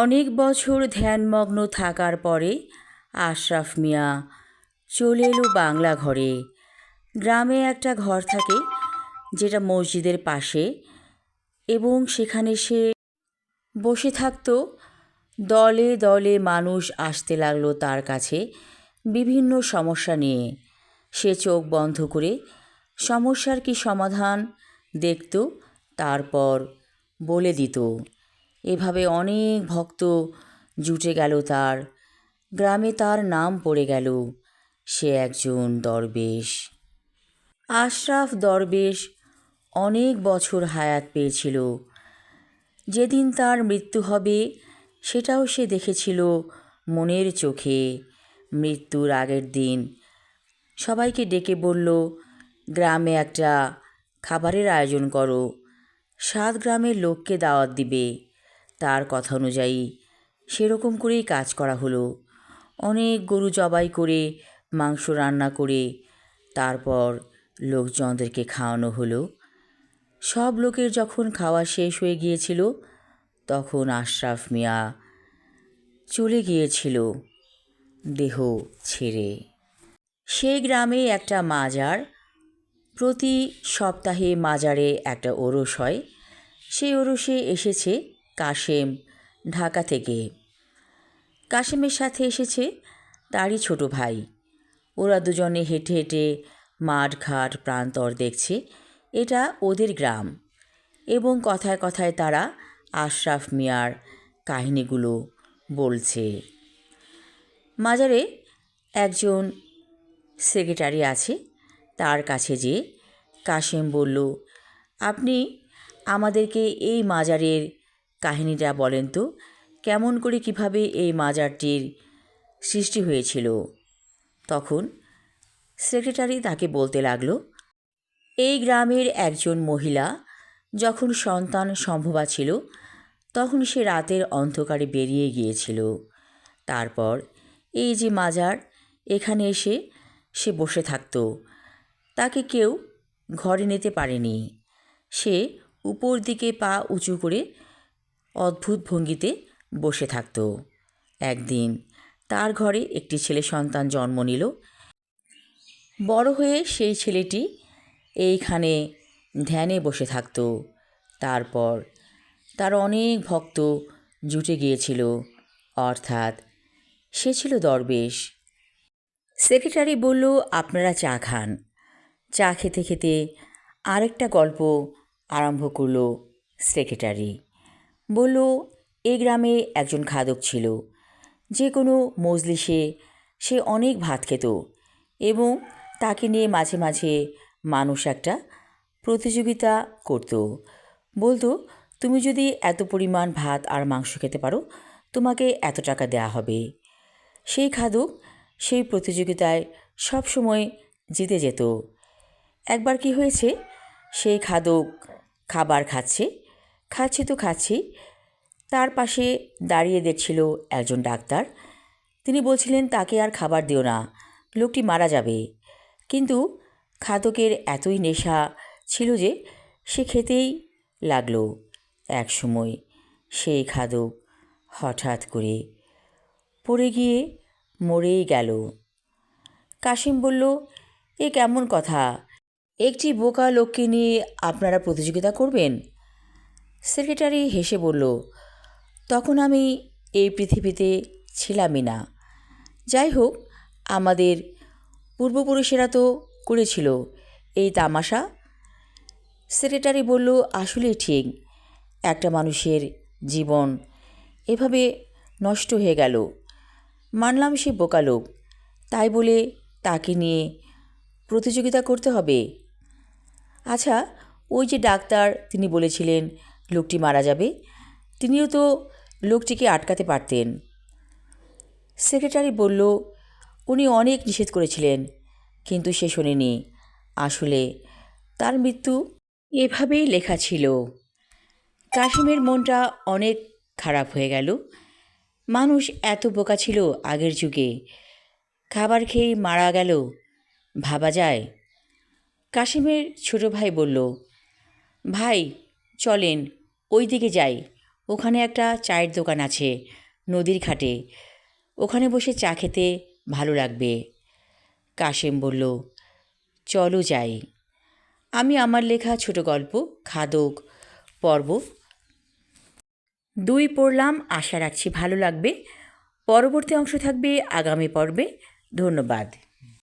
অনেক বছর ধ্যানমগ্ন থাকার পরে আশরাফ মিয়া চলে এলো বাংলা ঘরে। গ্রামে একটা ঘর থাকে যেটা মসজিদের পাশে, এবং সেখানে সে বসে থাকতো। দলে দলে মানুষ আসতে লাগলো তার কাছে বিভিন্ন সমস্যা নিয়ে। সে চোখ বন্ধ করে সমস্যার কি সমাধান দেখত, তারপর বলে দিত। এভাবে অনেক ভক্ত জুটে গেল তার গ্রামে, তার নাম পড়ে গেল। সে একজন দরবেশ। আশরাফ দরবেশ অনেক বছর হায়াত পেয়েছিল। যেদিন তার মৃত্যু হবে সেটাও সে দেখেছিল মনের চোখে। মৃত্যুর আগের দিন সবাইকে ডেকে বলল, গ্রামে একটা খাবারের আয়োজন করো, 7 গ্রামের লোককে দাওয়াত দিবে। তার কথা অনুযায়ী সেরকম করেই কাজ করা হলো। অনেক গরু জবাই করে মাংস রান্না করে তারপর লোকজনদেরকে খাওয়ানো হলো। সব লোকের যখন খাওয়া শেষ হয়ে গিয়েছিল তখন আশরাফ মিয়া চলে গিয়েছিল দেহ ছেড়ে। সেই গ্রামে একটা মাজার, প্রতি সপ্তাহে মাজারে একটা ওরস হয়। সেই ওরসে এসেছে কাশেম ঢাকা থেকে। কাশেমের সাথে এসেছে তারই ছোট ভাই। ওরা দুজনে হেঁটে হেঁটে মাঠঘাট প্রান্তর দেখছে। এটা ওদের গ্রাম, এবং কথায় কথায় তারা আশরাফ মিয়ার কাহিনীগুলো বলছে। মাজারে একজন সেক্রেটারি আছে, তার কাছে যেয়ে কাশেম বলল, আপনি আমাদেরকে এই মাজারের কাহিনীটা বলেন তো, কেমন করে কিভাবে এই মাজারটির সৃষ্টি হয়েছিল। তখন সেক্রেটারি তাকে বলতে লাগলো, এই গ্রামের একজন মহিলা যখন সন্তান সম্ভবা ছিল তখন সে রাতের অন্ধকারে বেরিয়ে গিয়েছিল। তারপর এই যে মাজার, এখানে এসে সে বসে থাকতো। তাকে কেউ ঘরে নিতে পারেনি। সে উপর দিকে পা উঁচু করে অদ্ভুত ভঙ্গিতে বসে থাকত। একদিন তার ঘরে একটি ছেলে সন্তান জন্ম নিল। বড় হয়ে সেই ছেলেটি এইখানে ধ্যানে বসে থাকত। তারপর তার অনেক ভক্ত জুটে গিয়েছিল, অর্থাৎ সে ছিল দরবেশ। সেক্রেটারি বলল, আপনারা চা খান। চা খেতে খেতে আরেকটা গল্প আরম্ভ করল সেক্রেটারি। বলল, এই গ্রামে একজন খাদক ছিল। যে কোনো মজলিসে সে অনেক ভাত খেত, এবং তাকে নিয়ে মাঝে মাঝে মানুষ একটা প্রতিযোগিতা করত। বলতো, তুমি যদি এত পরিমাণ ভাত আর মাংস খেতে পারো তোমাকে এত টাকা দেয়া হবে। সেই খাদক সেই প্রতিযোগিতায় সব সময় জিতে যেত। একবার কি হয়েছে, সেই খাদক খাবার খাচ্ছে তো খাচ্ছেই, তার পাশে দাঁড়িয়ে দেখছিল একজন ডাক্তার। তিনি বলছিলেন, তাকে আর খাবার দিও না, লোকটি মারা যাবে। কিন্তু খাদকের এতই নেশা ছিল যে সে খেতেই লাগলো। এক সময় সেই খাদক হঠাৎ করে পড়ে গিয়ে মরেই গেল। কাশিম বলল, এ কেমন কথা, একটি বোকা লোককে নিয়ে আপনারা প্রতিযোগিতা করবেন? সেক্রেটারি হেসে বলল, তখন আমি এই পৃথিবীতে ছিলামই না। যাই হোক, আমাদের পূর্বপুরুষেরা তো করেছিল এই তামাশা। সেক্রেটারি বলল, আসলেই ঠিক, একটা মানুষের জীবন এভাবে নষ্ট হয়ে গেল। মানলাম সে বোকা লোক, তাই বলে তাকে নিয়ে প্রতিযোগিতা করতে হবে? আচ্ছা, ওই যে ডাক্তার, তিনি বলেছিলেন লোকটি মারা যাবে, তিনিও তো লোকটিকে আটকাতে পারতেন। সেক্রেটারি বলল, উনি অনেক নিষেধ করেছিলেন, কিন্তু সে শোনেনি। আসলে তার মৃত্যু এভাবেই লেখা ছিল। কাশিমের মনটা অনেক খারাপ হয়ে গেল। মানুষ এত বোকা ছিল আগের যুগে, খাবার খেয়েই মারা গেল, ভাবা যায়? কাশিমের ছোট ভাই বলল, ভাই চলেন ওই দিকে যাই, ওখানে একটা চায়ের দোকান আছে নদীর ঘাটে, ওখানে বসে চা খেতে ভালো লাগবে। কাশেম বলল, চলো যাই। আমি আমার লেখা ছোট গল্প খাদক পর্ব 2 পড়লাম। আশা রাখছি ভালো লাগবে। পরবর্তী অংশ থাকবে আগামী পর্বে। ধন্যবাদ।